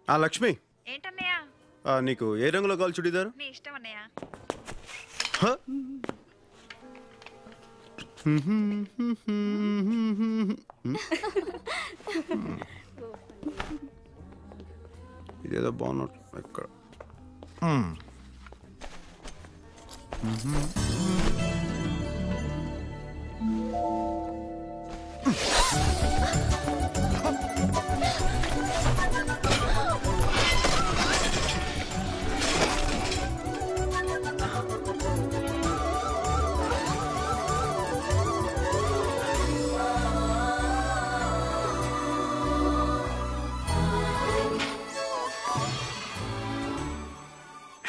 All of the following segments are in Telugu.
లక్ష్మి ఏంటన్నయ్య నీకు ఏ రంగులో కావాలి చుడిదారు? నీ ఇష్టం అన్నయ్య. ఇదేదో బాగున్నట్టు ఎక్కడ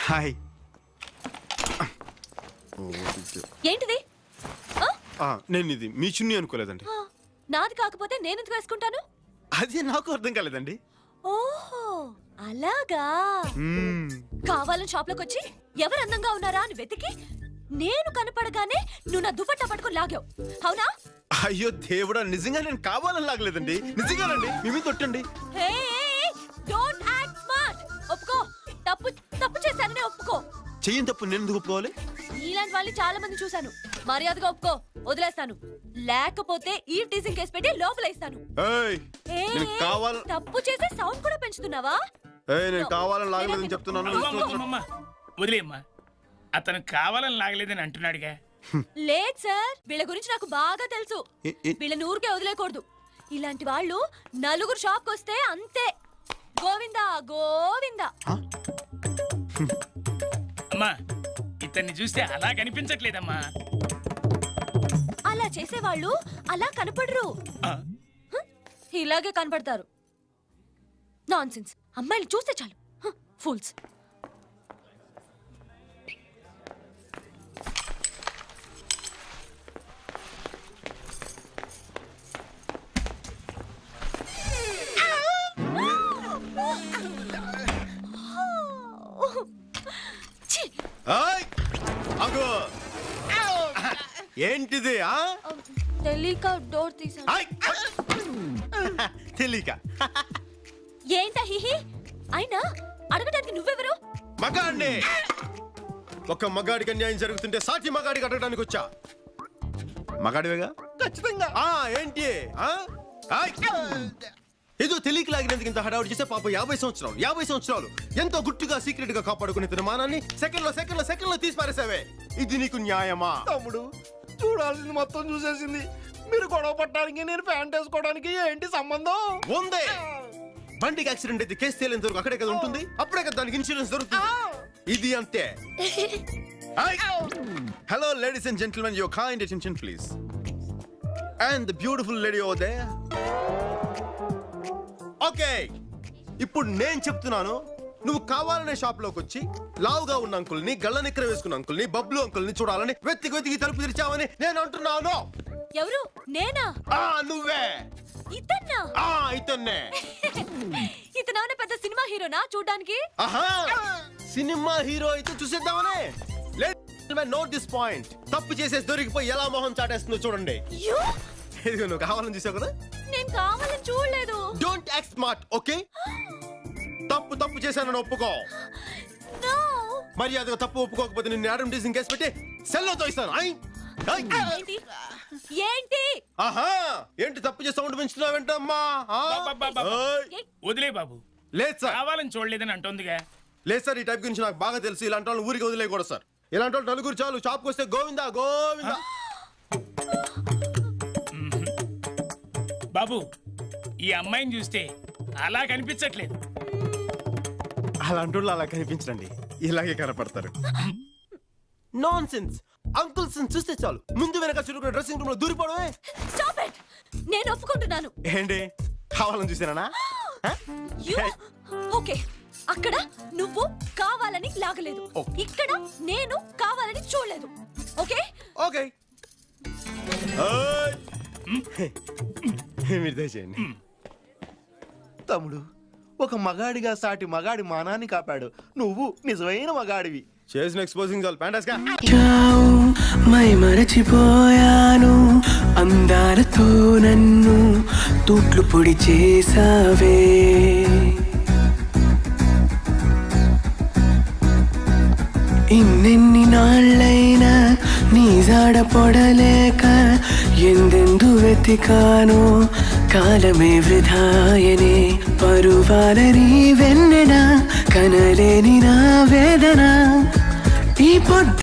హాయ్. ఏంటిది? నేను ఇది మీ చున్నీ అనుకోలేదండి. నాది కాకపోతే నేను ఎందుకు వేసుకుంటాను? అది నాకు అర్థం కాలేదండి. ఓహో అలాగా. కావాలని షాప్ లోకి వచ్చి ఎవరు అందంగా ఉన్నారా అని వెతికి నేను కనపడగానే నువ్వు నా దుపట్టా పట్టుకుని లాగావు, అవునా? అయ్యో దేవుడా, నిజంగా నేను కావాలని లాగలేదండి, నిజంగానండి. మీ మీద కొట్టండి. Don't act smart. ఒప్పుకో, తప్పు తప్పు చేశాననే ఒప్పుకో. చెయ్యని తప్పు నేను ఎందుకు ఒప్పుకోవాలి? ఇలాంటి వాళ్ళని చాలా మంది చూశాను. మర్యాదగా ఒప్పుకో, వదిలేస్తాను. లేకపోతే ఈ టీజింగ్ కేసు పెట్టి లోపలేస్తాను. తప్పు చేసే సౌండ్ కూడా పెంచుతున్నావా? నేను కావాలని లాగలేదని చెప్తున్నాను. వదిలేమ్మా, అతను కావాలని లాగలేదని అంటున్నాడుగా. లేదు సార్, వీళ్ళ గురించి నాకు బాగా తెలుసు. వీళ్ళని ఊరికే వదిలేకూడదు. ఇలాంటి వాళ్ళు నలుగురు షాప్కి వస్తే అంతే, గోవిందా గోవిందా. అమ్మా, ఇతన్ని చూస్తే అలా కనిపించట్లేదమ్మా. అలా చేసేవాళ్ళు అలా కనపడరు, ఇలాగే కనపడతారు. నాన్సెన్స్. అమ్మాయిలు చూస్తే చాలు ఫూల్స్. ఏంటిది? తెలియక డోర్ తీసా. తెలియక ఏంటా హిహి? అయినా అడగడానికి నువ్వెవరు? మగాడిని. ఒక మగాడికి అన్యాయం జరుగుతుంటే సాటి మగాడికి అడగడానికి వచ్చా. మగాడివేగా? ఖచ్చితంగా. ఏంటి ఏదో తెలియక లాగినందుకు ఇంత హడావుడి చేస్తే పాప 50 సంవత్సరాలు ఎంతో గుట్టుగా సీక్రెట్ గా కాపాడుకునే తన మానాన్ని సెకండ్ లో తీసి పారేసావే. ఇది నీకు న్యాయమా? తమ్ముడు, చూడాల్సింది మొత్తం చూసేసింది. మీరు గొడవ పట్టడానికి నేను ప్యాంట్ వేసుకోవడానికి ఏంటి సంబంధం? ఉందే. బండికి యాక్సిడెంట్ అయితే కేసు తేలేంత వరకు అక్కడే కదా ఉంటుంది, అప్పుడే కదా దానికి ఇన్సూరెన్స్ దొరుకుతుంది. ఇది అంతే. Hello ladies and gentlemen, your kind attention please. And the beautiful lady over there. Okay, ఇప్పుడు నేను చెప్తున్నాను. నువ్వు కావాలనే షాప్ లోకి వచ్చి లావుగా ఉన్న అంకుల్ని, గళ్ళ నిక్కర వేసుకున్న అంకుల్ని, బబ్లు అంకుల్ని చూడాలని వెతికి తలుపు తెరిచావని నేను అంటున్నాను. ఎవరు? నేనా? నువ్వే. ఇతన్నా? ఇతన్నే. ఇతను పెద్ద సినిమా హీరోనా చూడ్డానికి? సినిమా హీరో అయితే చూసేద్దామనే. Note this point. తప్పు చేసేసి దొరికిపోయి ఎలా మొహం చాటేస్తుందో చూడండి. నువ్వు కావాలని చూసావు కదా? నేను కావాలని చూడలేదు. Don't act smart, okay? తప్పు చేశానని ఒప్పుకో. మర్యాదగా తప్పు ఒప్పుకోకపోతే నిన్ను యాడమ్ టీజింగ్ కేసు పెట్టి సెల్లో తోయిస్తాను. ఏంటి తప్పు చేసి సౌండ్ పెంచుతున్నావేంటమ్మా? వదిలే బాబు. లేదు సార్, కావాలని చూడలేదని అంటుందిగా. లేదు సార్, ఈ టైప్ గురించి నాకు బాగా తెలుసు. ఇలాంటి వాళ్ళు ఊరికి వదిలేయకూడదు సార్. ఇలాంటి వాళ్ళు నలుగురు చాలు. షాప్కి వస్తే గోవిందా గోవిందా. బాబు, ఈ అమ్మాయిని చూస్తే అలా కనిపించట్లేదు. అలాంటి వాళ్ళు అలా కనిపించండి, ఇలాగే కనపడతారు. Non sense. అంకుల్స్ చూస్తే చాలు ముందు వెనక చురుకున్న డ్రెస్సింగ్ రూమ్ లో దూరిపోవడమే. Stop it. నేను ఒప్పుకుంటున్నాను. ఏంటి కావాలని చూసానా? ఓకే, అక్కడ నువ్వు కావాలని లాగలేదు, ఇక్కడ నేను కావాలని చూడలేదు. ఓకే ఓకే, మీరు దయచేయండి. తమ్ముడు, ఒక మగాడిగా సాటి మగాడి మానాన్ని కాపాడు. నువ్వు నిజమైన మగాడివి. చేసిన ఎక్స్పోజింగ్ చాలు. ప్యాంటాస్గా మై మరచిపోయాను, అందాలతో నన్ను తూట్లు పొడి చేసావే. ఇన్నెన్ని నాళ్ళైనా నీ జాడ పొడలేక ఎందెందు వెతికానో కాలమే వృధాయనే పరువాల నీ వెన్నెన కనలేని నా వేదన ఈ పొద్దు